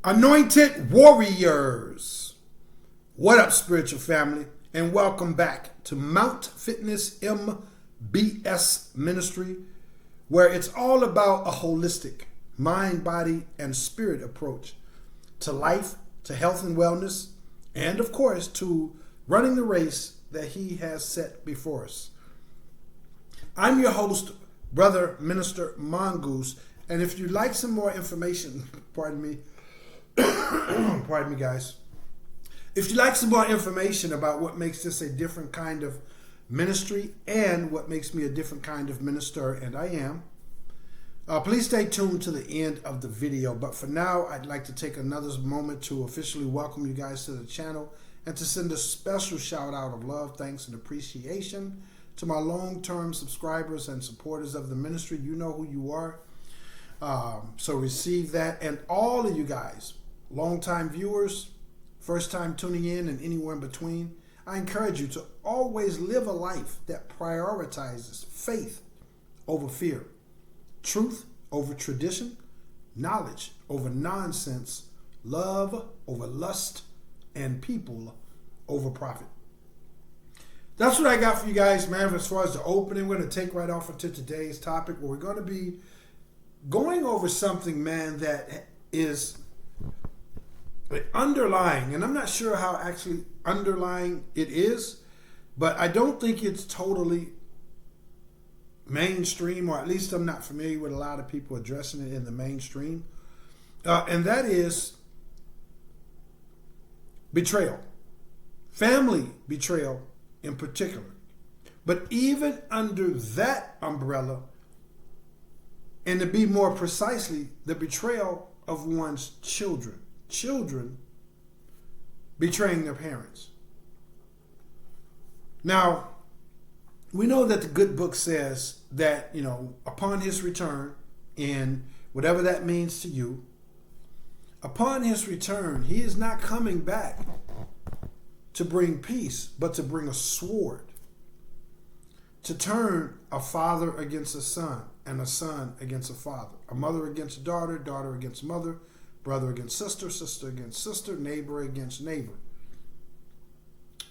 Anointed warriors. What up, spiritual family? And welcome back to Mount Fitness MBS Ministry, where it's all about a holistic mind, body, and spirit approach to life, to health and wellness, and of course, to running the race that He has set before us. I'm your host, Brother Minister Mongoose, and if you'd like some more information, pardon me, guys. If you'd like some more information about what makes this a different kind of ministry and what makes me a different kind of minister, and I am, please stay tuned to the end of the video. But for now, I'd like to take another moment to officially welcome you guys to the channel and to send a special shout out of love, thanks, and appreciation to my long-term subscribers and supporters of the ministry. You know who you are. So receive that. And all of you guys, long-time viewers, first-time tuning in, and anywhere in between, I encourage you to always live a life that prioritizes faith over fear, truth over tradition, knowledge over nonsense, love over lust, and people over profit. That's what I got for you guys, man. As far as the opening, we're going to take right off into today's topic, where we're going to be going over something, man, that is underlying, and I'm not sure how actually underlying it is, but I don't think it's totally mainstream, or at least I'm not familiar with a lot of people addressing it in the mainstream, and that is betrayal, family betrayal in particular. But even under that umbrella, and to be more precisely, the betrayal of one's children betraying their parents. Now, we know that the good book says that, upon His return, and whatever that means to you, upon His return, He is not coming back to bring peace, but to bring a sword, to turn a father against a son, and a son against a father, a mother against a daughter, daughter against mother, brother against sister, sister against sister, neighbor against neighbor.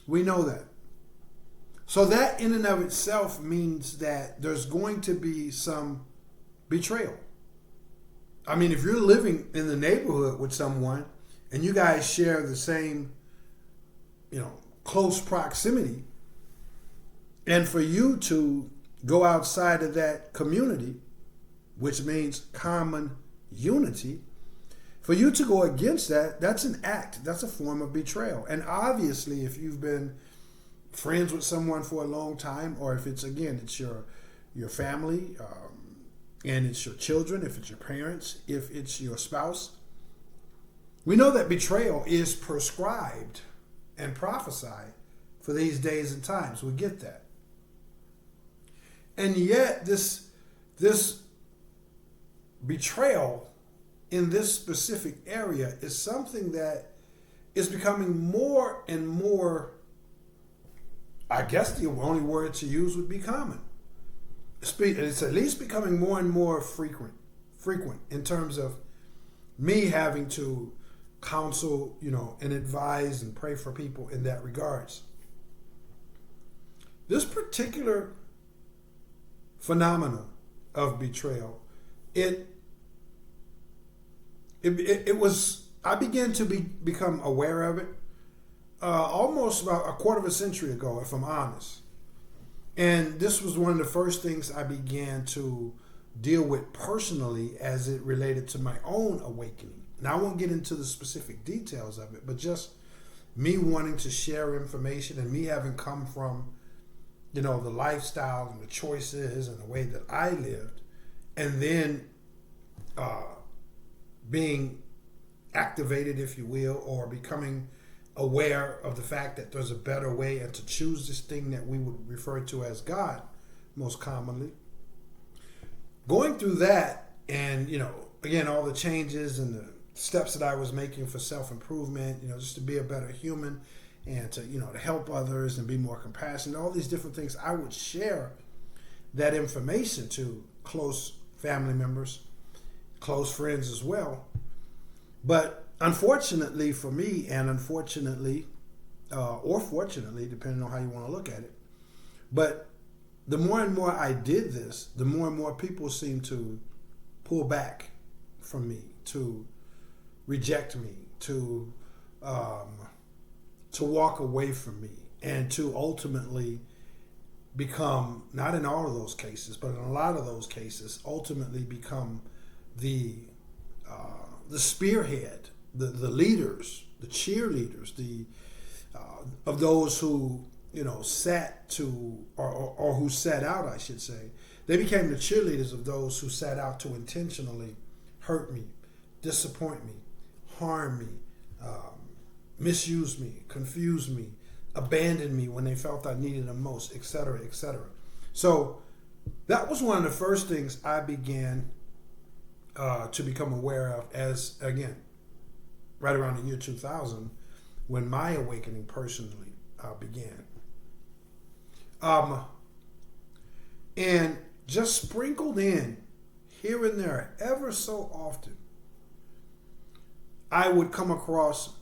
We know that. So that in and of itself means that there's going to be some betrayal. I mean, if you're living in the neighborhood with someone and you guys share the same, close proximity, and for you to go outside of that community, which means common unity, for you to go against that, that's an act. That's a form of betrayal. And obviously, if you've been friends with someone for a long time, or if it's your family, and it's your children, if it's your parents, if it's your spouse, we know that betrayal is prescribed and prophesied for these days and times. We get that. And yet this betrayal in this specific area is something that is becoming more and more, I guess the only word to use would be common. It's at least becoming more and more frequent in terms of me having to counsel, and advise and pray for people in that regards. This particular phenomena of betrayal, it was, I began to become aware of it almost about a quarter of a century ago, if I'm honest. And this was one of the first things I began to deal with personally as it related to my own awakening. Now, I won't get into the specific details of it, but just me wanting to share information and me having come from, the lifestyle and the choices and the way that I lived, and then being activated, if you will, or becoming aware of the fact that there's a better way, and to choose this thing that we would refer to as God most commonly. Going through that, and again, all the changes and the steps that I was making for self-improvement, just to be a better human, and to to help others and be more compassionate, all these different things, I would share that information to close family members, close friends as well. But unfortunately for me, and unfortunately, or fortunately, depending on how you want to look at it, but the more and more I did this, the more and more people seemed to pull back from me, to reject me, to walk away from me, and to ultimately become, not in all of those cases, but in a lot of those cases, ultimately become the spearhead, the leaders, the cheerleaders, of those who sat to, or who sat out, I should say. They became the cheerleaders of those who sat out to intentionally hurt me, disappoint me, harm me, misuse me, confuse me, abandon me when they felt I needed them most, etc., etc. So that was one of the first things I began to become aware of, as, again, right around the year 2000, when my awakening personally began. And just sprinkled in here and there, ever so often, I would come across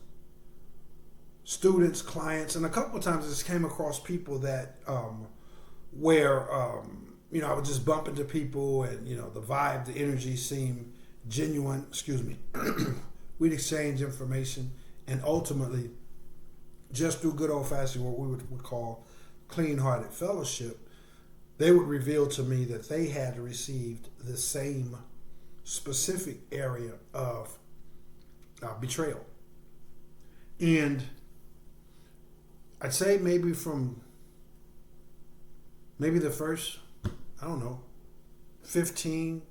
students, clients, and a couple of times I just came across people that where I would just bump into people, and the vibe, the energy seemed genuine. Excuse me. We'd exchange information, and ultimately, just through good old-fashioned what we would call clean-hearted fellowship, they would reveal to me that they had received the same specific area of betrayal. And I'd say maybe the first, 15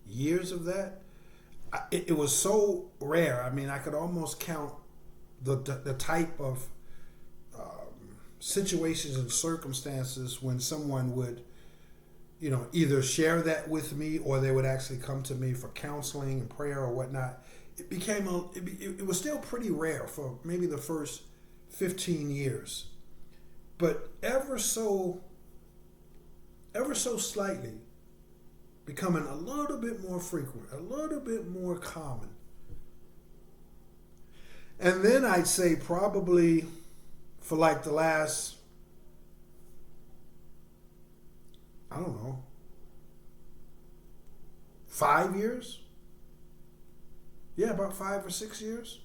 years of that, it was so rare. I mean, I could almost count the type of situations and circumstances when someone would, either share that with me, or they would actually come to me for counseling and prayer or whatnot. It became it was still pretty rare for maybe the first 15 years, but ever so slightly becoming a little bit more frequent, a little bit more common. And then I'd say probably for like the last, 5 years? Yeah, about 5 or 6 years.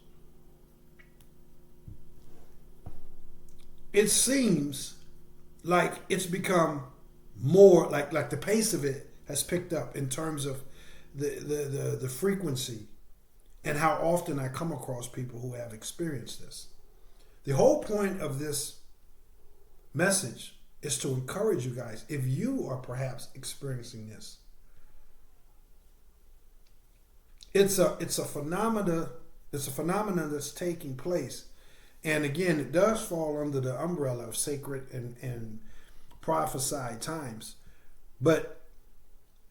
It seems like it's become more, like the pace of it has picked up in terms of the frequency and how often I come across people who have experienced this. The whole point of this message is to encourage you guys, if you are perhaps experiencing this. It's a phenomenon that's taking place. And again, it does fall under the umbrella of sacred and prophesied times. But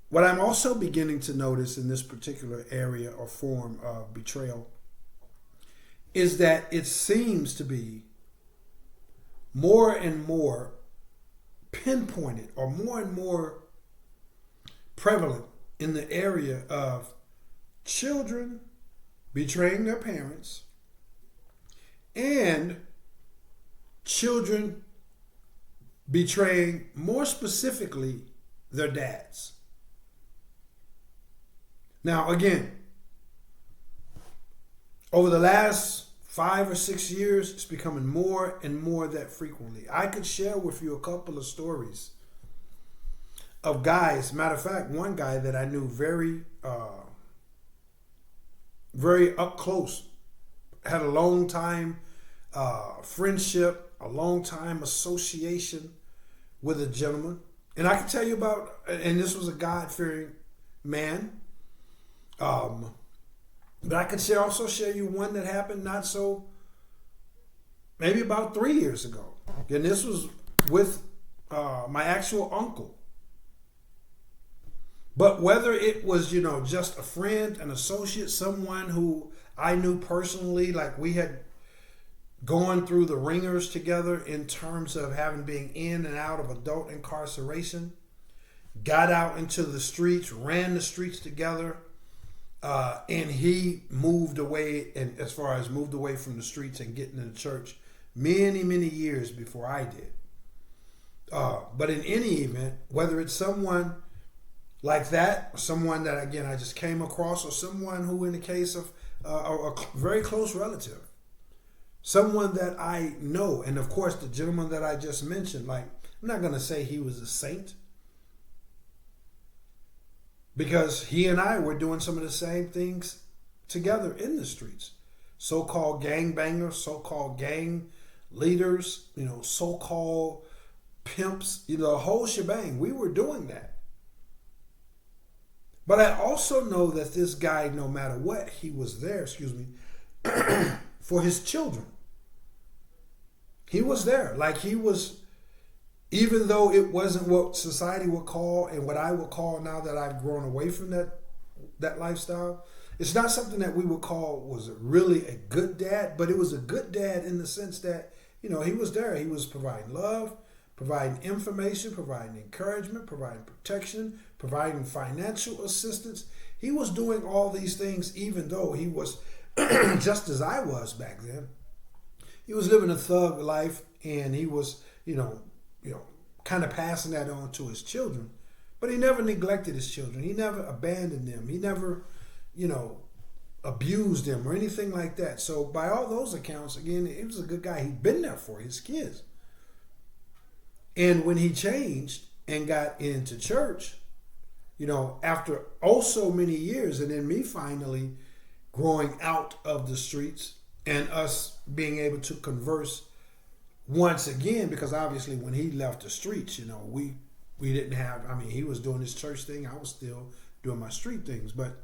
what I'm also beginning to notice in this particular area or form of betrayal is that it seems to be more and more pinpointed, or more and more prevalent in the area of children betraying their parents, and children betraying, more specifically, their dads. Now, again, over the last 5 or 6 years, it's becoming more and more that frequently. I could share with you a couple of stories of guys. Matter of fact, one guy that I knew very up close, had a long time friendship, a long time association with a gentleman. And I can tell you about, and this was a God-fearing man. But I could also share you one that happened maybe about 3 years ago. And this was with my actual uncle. But whether it was, just a friend, an associate, someone who I knew personally, like we had gone through the ringers together in terms of having been in and out of adult incarceration, got out into the streets, ran the streets together, And he moved away, and as far as moved away from the streets and getting into church many, many years before I did. But in any event, whether it's someone like that, or someone that, again, I just came across, or someone who, in the case of a very close relative, someone that I know, and of course the gentleman that I just mentioned, like, I'm not going to say he was a saint, because he and I were doing some of the same things together in the streets. So-called gangbangers, so-called gang leaders, so-called pimps, the whole shebang. We were doing that. But I also know that this guy, no matter what, he was there, for his children. He was there. Like, he was, even though it wasn't what society would call and what I would call, now that I've grown away from that lifestyle, it's not something that we would call was really a good dad, but it was a good dad in the sense that, he was there. He was providing love, providing information, providing encouragement, providing protection, providing financial assistance. He was doing all these things, even though he was just as I was back then. He was living a thug life, and he was, kind of passing that on to his children. But he never neglected his children. He never abandoned them. He never, abused them or anything like that. So by all those accounts, again, he was a good guy. He'd been there for his kids. And when he changed and got into church, after so many years, and then me finally growing out of the streets and us being able to converse once again, because obviously when he left the streets, we didn't have, he was doing his church thing. I was still doing my street things. But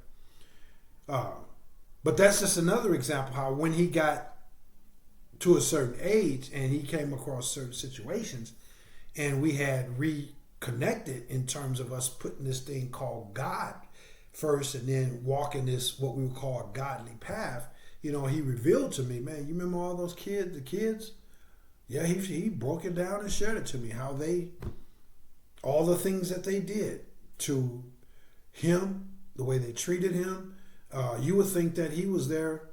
that's just another example how when he got to a certain age and he came across certain situations and we had reconnected in terms of us putting this thing called God first and then walking this, what we would call a godly path, he revealed to me, man, you remember all those the kids? Yeah, he broke it down and shared it to me, how all the things that they did to him, the way they treated him. You would think that he was there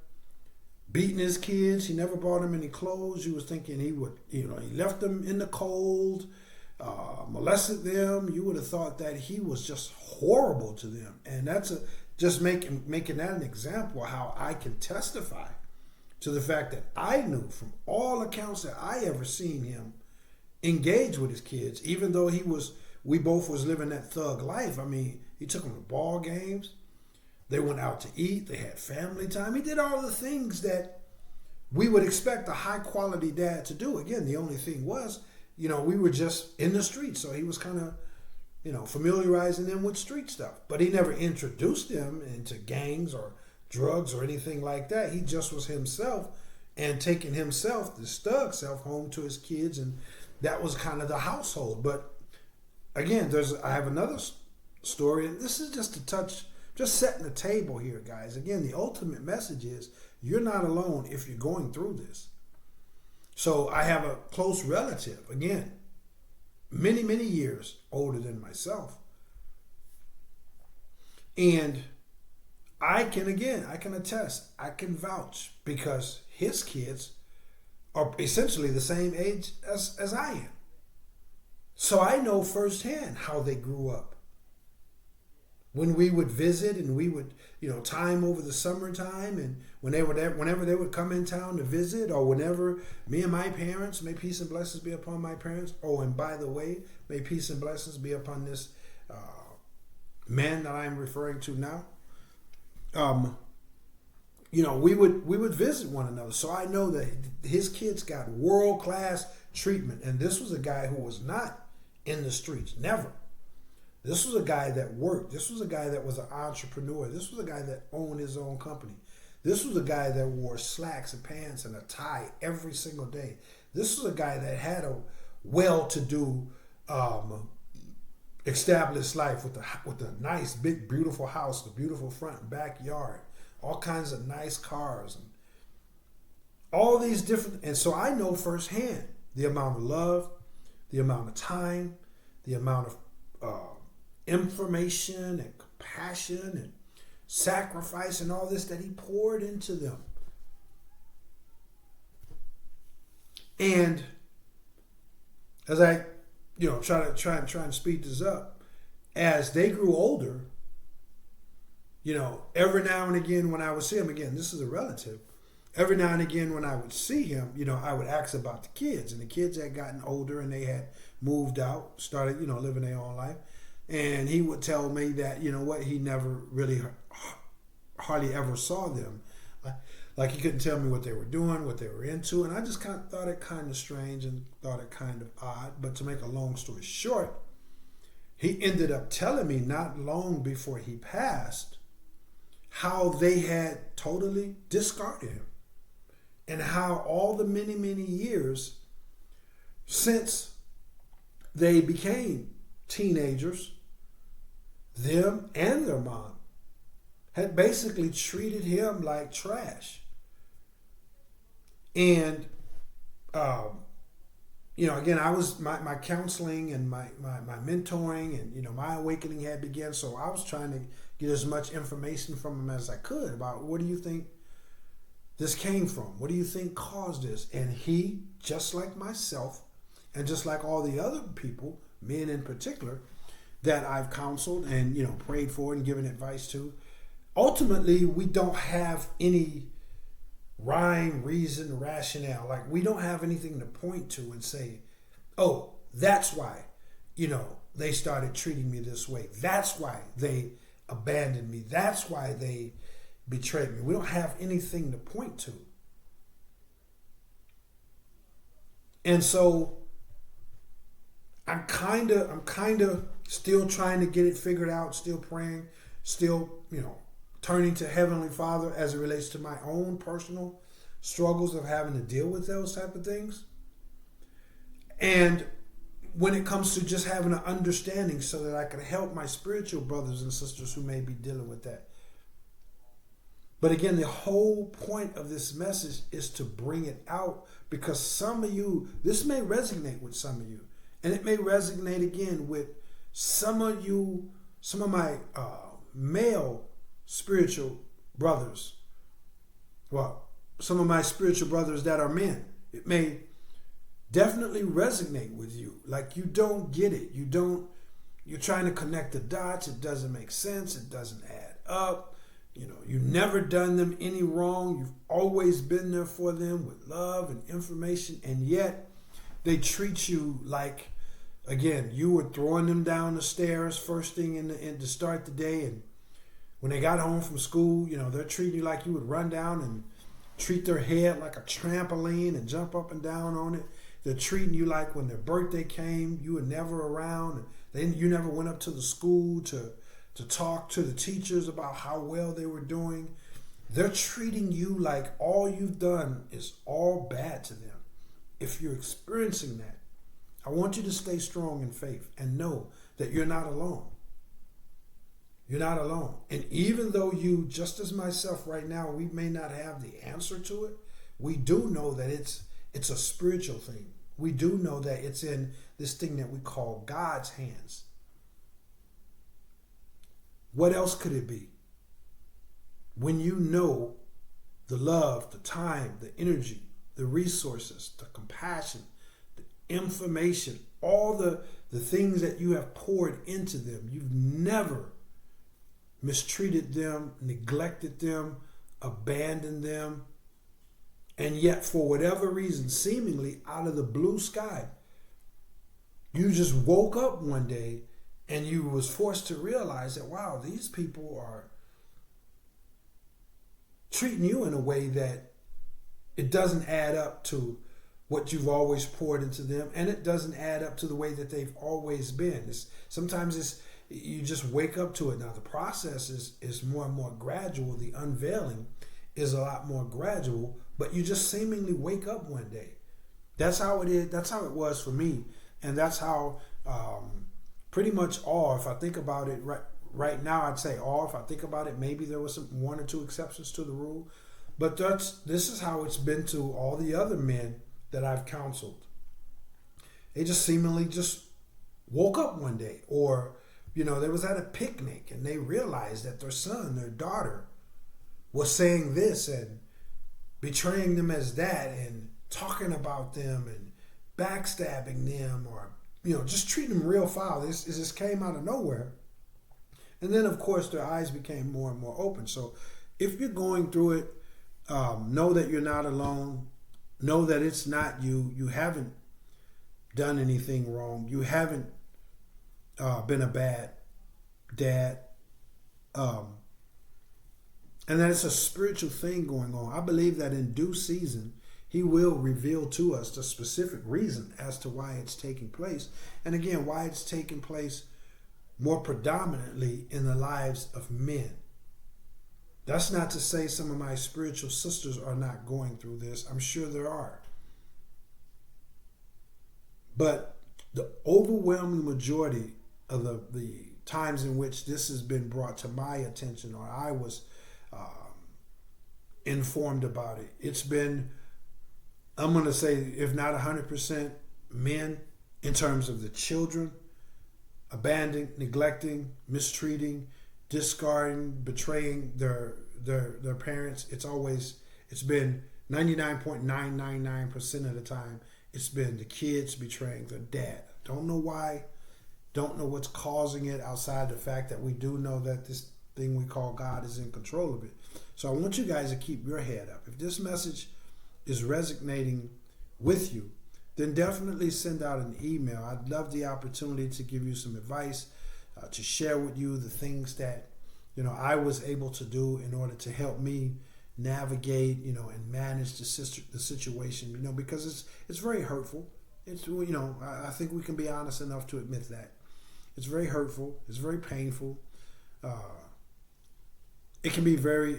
beating his kids. He never bought them any clothes. You was thinking he would, he left them in the cold, molested them. You would have thought that he was just horrible to them. And that's just making that an example of how I can testify to the fact that I knew from all accounts that I ever seen him engage with his kids, even though we both was living that thug life. He took them to ball games. They went out to eat. They had family time. He did all the things that we would expect a high quality dad to do. Again, the only thing was, we were just in the streets. So he was kind of, familiarizing them with street stuff. But he never introduced them into gangs or drugs or anything like that. He just was himself and taking himself, this thug self, home to his kids. And that was kind of the household. But again, I have another story. And this is just setting the table here, guys. Again, the ultimate message is you're not alone if you're going through this. So I have a close relative, again, many, many years older than myself. And I can attest, I can vouch, because his kids are essentially the same age as I am. So I know firsthand how they grew up. When we would visit and we would, time over the summertime, and whenever they would come in town to visit, or whenever me and my parents, may peace and blessings be upon my parents. Oh, and by the way, may peace and blessings be upon this man that I'm referring to now. We would visit one another. So I know that his kids got world-class treatment. And this was a guy who was not in the streets, never. This was a guy that worked. This was a guy that was an entrepreneur. This was a guy that owned his own company. This was a guy that wore slacks and pants and a tie every single day. This was a guy that had a well-to-do, established life with a nice, big, beautiful house, the beautiful front and backyard, all kinds of nice cars, and all these different. And so I know firsthand the amount of love, the amount of time, the amount of information and compassion and sacrifice and all this that he poured into them. And as I, try and speed this up, as they grew older, every now and again when I would see him again, this is a relative. Every now and again when I would see him, I would ask about the kids, and the kids had gotten older and they had moved out, started, living their own life. And he would tell me that, he never really hardly ever saw them. Like he couldn't tell me what they were doing, what they were into. And I just kind of thought it kind of strange and thought it kind of odd. But to make a long story short, he ended up telling me not long before he passed how they had totally discarded him. And how all the many, many years since they became teenagers, them and their mom had basically treated him like trash. And, again, I was, my counseling and my mentoring and, my awakening had begun. So I was trying to get as much information from him as I could about what do you think this came from? What do you think caused this? And he, just like myself, and just like all the other people, men in particular, that I've counseled and, prayed for and given advice to, ultimately, we don't have any rhyme, reason, rationale. Like, we don't have anything to point to and say, oh, that's why, they started treating me this way. That's why they abandoned me. That's why they betrayed me. We don't have anything to point to. And so I'm kind of still trying to get it figured out, still praying, still, turning to Heavenly Father as it relates to my own personal struggles of having to deal with those type of things. And when it comes to just having an understanding so that I can help my spiritual brothers and sisters who may be dealing with that. But again, the whole point of this message is to bring it out because some of you, this may resonate with some of you. And it may resonate again with some of you, some of my male spiritual brothers. Well, some of my spiritual brothers that are men. It may definitely resonate with you. Like you don't get it. You're trying to connect the dots. It doesn't make sense. It doesn't add up. You've never done them any wrong. You've always been there for them with love and information. And yet they treat you like, again, you were throwing them down the stairs first thing to start the day. And when they got home from school, they're treating you like you would run down and treat their head like a trampoline and jump up and down on it. They're treating you like when their birthday came, you were never around. And then you never went up to the school to talk to the teachers about how well they were doing. They're treating you like all you've done is all bad to them. If you're experiencing that, I want you to stay strong in faith and know that you're not alone. You're not alone. And even though you, just as myself right now, we may not have the answer to it, we do know that it's a spiritual thing. We do know that it's in this thing that we call God's hands. What else could it be? When you know the love, the time, the energy, the resources, the compassion, the information, all the things that you have poured into them, you've never mistreated them, neglected them, abandoned them, and yet for whatever reason, seemingly out of the blue sky, you just woke up one day and you was forced to realize that, wow, these people are treating you in a way that it doesn't add up to what you've always poured into them, and it doesn't add up to the way that they've always been. Sometimes you just wake up to it. Now, the process is more and more gradual. The unveiling is a lot more gradual, but you just seemingly wake up one day. That's how it is. That's how it was for me, and that's how pretty much all, if I think about it right now, I'd say all. If I think about it, maybe there was one or two exceptions to the rule, but this is how it's been to all the other men that I've counseled. They just seemingly just woke up one day, or They was at a picnic and they realized that their son, their daughter, was saying this and betraying them as that and talking about them and backstabbing them, or just treating them real foul. This just came out of nowhere. And then of course their eyes became more and more open. So if you're going through it, know that you're not alone. Know that it's not you. You haven't done anything wrong. You haven't been a bad dad. And that it's a spiritual thing going on. I believe that in due season, he will reveal to us the specific reason as to why it's taking place. And again, why it's taking place more predominantly in the lives of men. That's not to say some of my spiritual sisters are not going through this. I'm sure there are. But the overwhelming majority of the times in which this has been brought to my attention, or I was informed about it, it's been, I'm going to say, if not 100% men, in terms of the children, abandoning, neglecting, mistreating, discarding, betraying their parents. It's been 99.999% of the time, it's been the kids betraying their dad. Don't know why, don't know what's causing it outside the fact that we do know that this thing we call God is in control of it. So I want you guys to keep your head up. If this message is resonating with you, then definitely send out an email. I'd love the opportunity to give you some advice, to share with you the things that I was able to do in order to help me navigate, and manage the situation, because it's very hurtful. It's, I think we can be honest enough to admit that. It's very hurtful. It's very painful. It can be very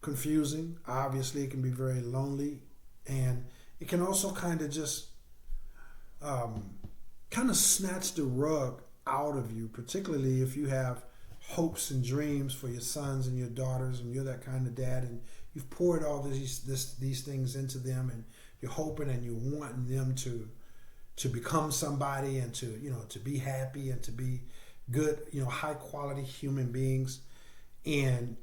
confusing. Obviously, it can be very lonely. And it can also kind of just snatch the rug out of you, particularly if you have hopes and dreams for your sons and your daughters, and you're that kind of dad, and you've poured all these things into them, and you're hoping and you're wanting them to become somebody, and to be happy and to be good, high quality human beings, and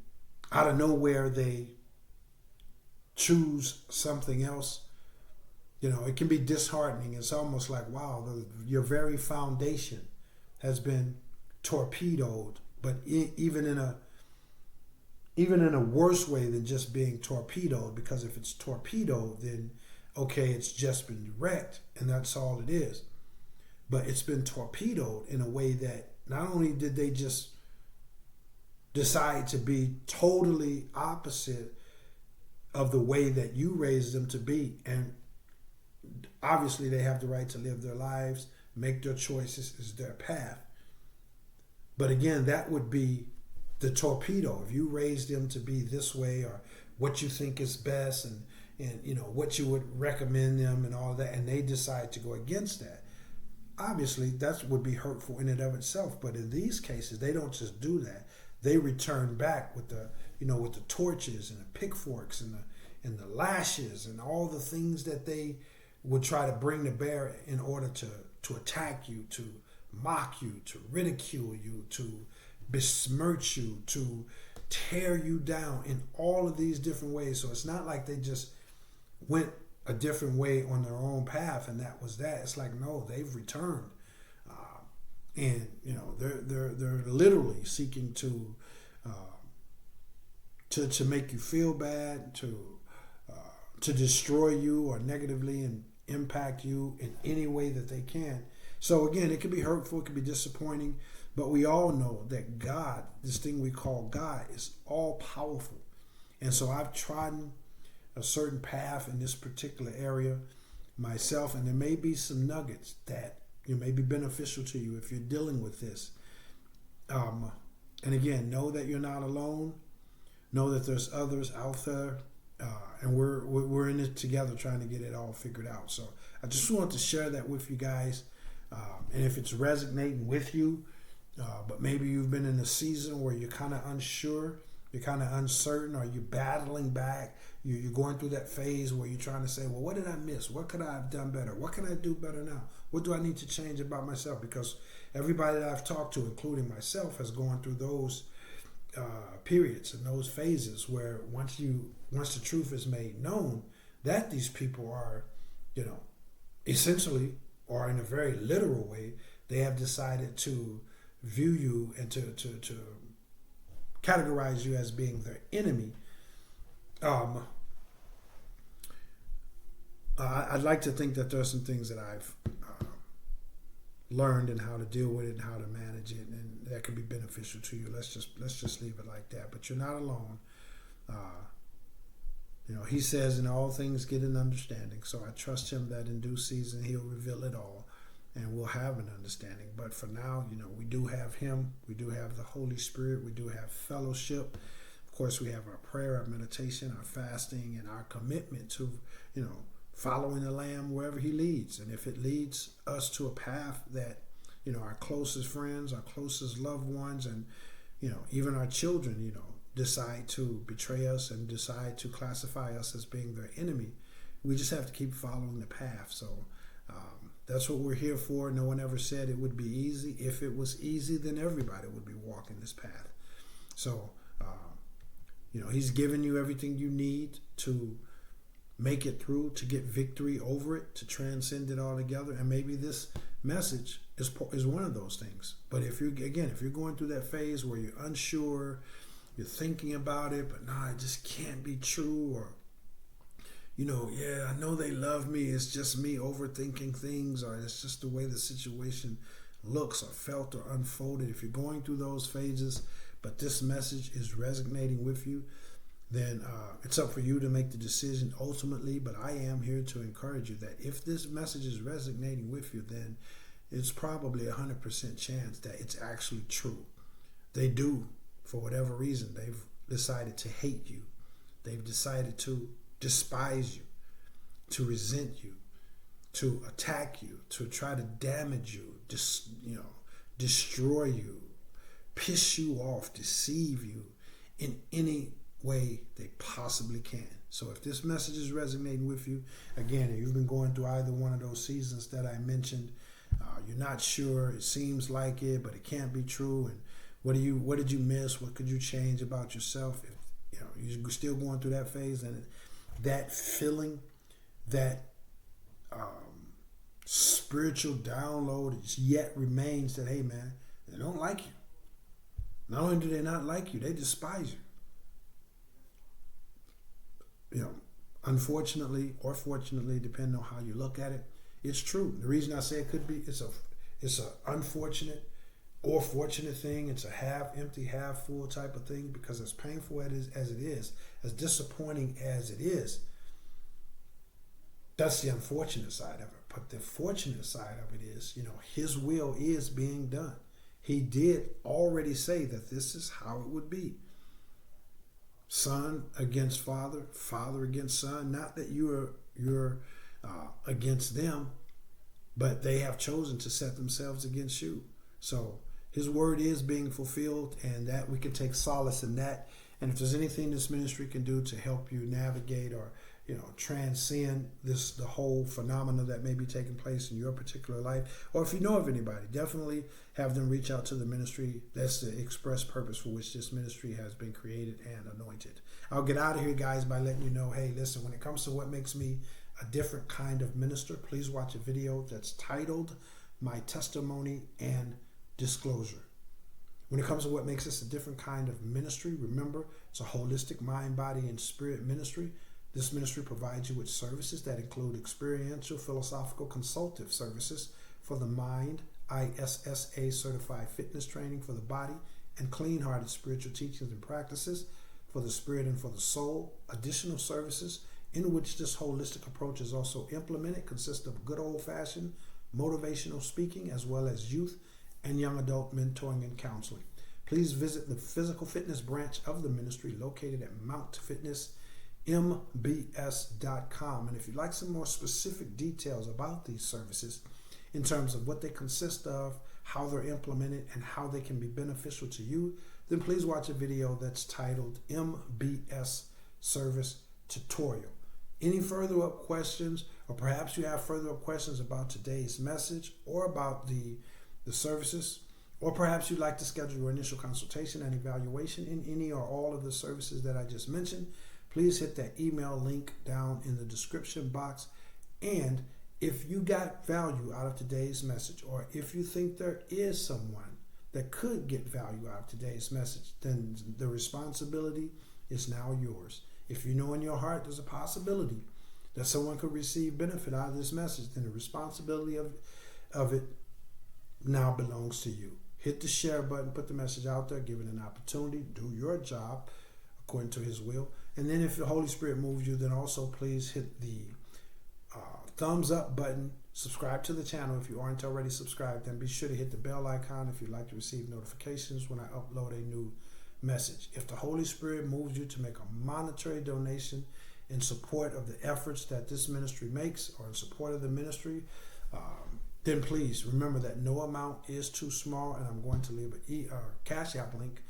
out of nowhere they choose something else. It can be disheartening. It's almost like, wow, your very foundation has been torpedoed, but even in a worse way than just being torpedoed, because if it's torpedoed, then okay, it's just been wrecked and that's all it is. But it's been torpedoed in a way that not only did they just decide to be totally opposite of the way that you raised them to be, and obviously they have the right to live their lives, make their choices, is their path. But again, that would be the torpedo. If you raised them to be this way, or what you think is best, and what you would recommend them and all that, and they decide to go against that, obviously that would be hurtful in and of itself. But in these cases, they don't just do that. They return back with the torches and the pitchforks and the lashes and all the things that they would try to bring to bear in order to attack you, to mock you, to ridicule you, to besmirch you, to tear you down in all of these different ways. So it's not like they just went a different way on their own path and that was that. It's like, no, they've returned. And they're literally seeking to make you feel bad, to destroy you or negatively and impact you in any way that they can. So again, it can be hurtful, it can be disappointing, but we all know that God, this thing we call God, is all powerful. And so I've trodden a certain path in this particular area myself, and there may be some nuggets that may be beneficial to you if you're dealing with this. And again, know that you're not alone. Know that there's others out there, and we're in it together, trying to get it all figured out. So I just want to share that with you guys. And if it's resonating with you, but maybe you've been in a season where you're kind of unsure you're kind of uncertain, or you're battling back. You're going through that phase where you're trying to say, well, what did I miss? What could I have done better? What can I do better now? What do I need to change about myself? Because everybody that I've talked to, including myself, has gone through those periods and those phases where once the truth is made known, that these people are, essentially, or in a very literal way, they have decided to view you and to categorize you as being their enemy. I'd like to think that there are some things that I've learned and how to deal with it and how to manage it, and that could be beneficial to you. Let's just leave it like that. But you're not alone. He says, in all things get an understanding. So I trust him that in due season he'll reveal it all, and we'll have an understanding. But for now, we do have him. We do have the Holy Spirit. We do have fellowship. Of course, we have our prayer, our meditation, our fasting, and our commitment to, following the Lamb wherever he leads. And if it leads us to a path that, our closest friends, our closest loved ones, and, even our children, decide to betray us and decide to classify us as being their enemy, we just have to keep following the path. So that's what we're here for. No one ever said it would be easy. If it was easy, then everybody would be walking this path. So, he's given you everything you need to make it through, to get victory over it, to transcend it altogether. And maybe this message is one of those things. But if you're going through that phase where you're unsure, you're thinking about it, but it just can't be true, or I know they love me, it's just me overthinking things, or it's just the way the situation looks or felt or unfolded. If you're going through those phases, but this message is resonating with you, then it's up for you to make the decision ultimately. But I am here to encourage you that if this message is resonating with you, then it's probably 100% chance that it's actually true. They do, for whatever reason, they've decided to hate you. They've decided to despise you, to resent you, to attack you, to try to damage you, destroy you, piss you off, deceive you in any way they possibly can. So if this message is resonating with you, again, if you've been going through either one of those seasons that I mentioned, you're not sure, it seems like it, but it can't be true, and what did you miss? What could you change about yourself? If you're still going through that phase, and that feeling, that spiritual download yet remains that, hey man, they don't like you. Not only do they not like you, they despise you. Unfortunately or fortunately, depending on how you look at it, it's true. The reason I say it could be, it's a unfortunate or fortunate thing. It's a half empty, half full type of thing, because as painful as it is, as disappointing as it is, that's the unfortunate side of it. But the fortunate side of it is, his will is being done. He did already say that this is how it would be. Son against father, father against son. Not that you're against them, but they have chosen to set themselves against you. So his word is being fulfilled, and that we can take solace in that. And if there's anything this ministry can do to help you navigate or transcend the whole phenomena that may be taking place in your particular life, or if you know of anybody, definitely have them reach out to the ministry. That's the express purpose for which this ministry has been created and anointed. I'll get out of here, guys, by letting you know, hey, listen, when it comes to what makes me a different kind of minister, please watch a video that's titled My Testimony and Disclosure. When it comes to what makes us a different kind of ministry, remember, it's a holistic mind, body, and spirit ministry. This ministry provides you with services that include experiential, philosophical, consultative services for the mind, ISSA certified fitness training for the body, and clean-hearted spiritual teachings and practices for the spirit and for the soul. Additional services in which this holistic approach is also implemented consist of good old-fashioned motivational speaking, as well as youth and young adult mentoring and counseling. Please visit the physical fitness branch of the ministry located at Mount Fitness mbs.com. And if you'd like some more specific details about these services in terms of what they consist of, how they're implemented, and how they can be beneficial to you, then please watch a video that's titled MBS Service Tutorial. Any further up questions, or perhaps you have further up questions about today's message or about the services, or perhaps you'd like to schedule your initial consultation and evaluation in any or all of the services that I just mentioned, please hit that email link down in the description box. And if you got value out of today's message, or if you think there is someone that could get value out of today's message, then the responsibility is now yours. If you know in your heart there's a possibility that someone could receive benefit out of this message, then the responsibility of it now belongs to you. Hit the share button, put the message out there, give it an opportunity, do your job according to his will. And then if the Holy Spirit moves you, then also please hit the thumbs up button, subscribe to the channel if you aren't already subscribed, and be sure to hit the bell icon if you'd like to receive notifications when I upload a new message. If the Holy Spirit moves you to make a monetary donation in support of the efforts that this ministry makes, or in support of the ministry, then please remember that no amount is too small, and I'm going to leave a Cash App link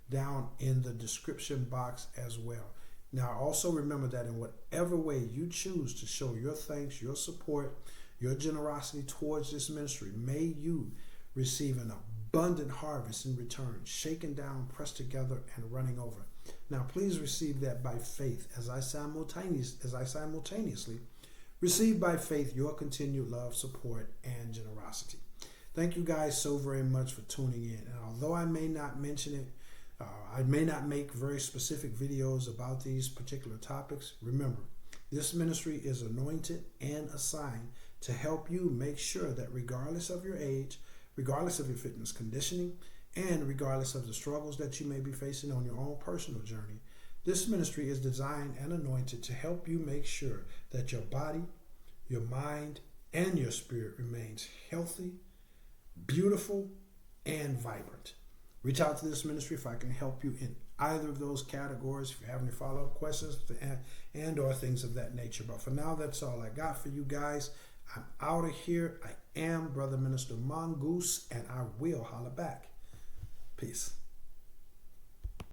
down in the description box as well. Now, also remember that in whatever way you choose to show your thanks, your support, your generosity towards this ministry, may you receive an abundant harvest in return, shaken down, pressed together, and running over. Now, please receive that by faith as I simultaneously receive by faith your continued love, support, and generosity. Thank you guys so very much for tuning in. And although I may not mention it, I may not make very specific videos about these particular topics, remember, this ministry is anointed and assigned to help you make sure that regardless of your age, regardless of your fitness conditioning, and regardless of the struggles that you may be facing on your own personal journey, this ministry is designed and anointed to help you make sure that your body, your mind, and your spirit remains healthy, beautiful, and vibrant. Reach out to this ministry if I can help you in either of those categories, if you have any follow-up questions and or things of that nature. But for now, that's all I got for you guys. I'm out of here. I am Brother Minister Mongoose, and I will holler back. Peace.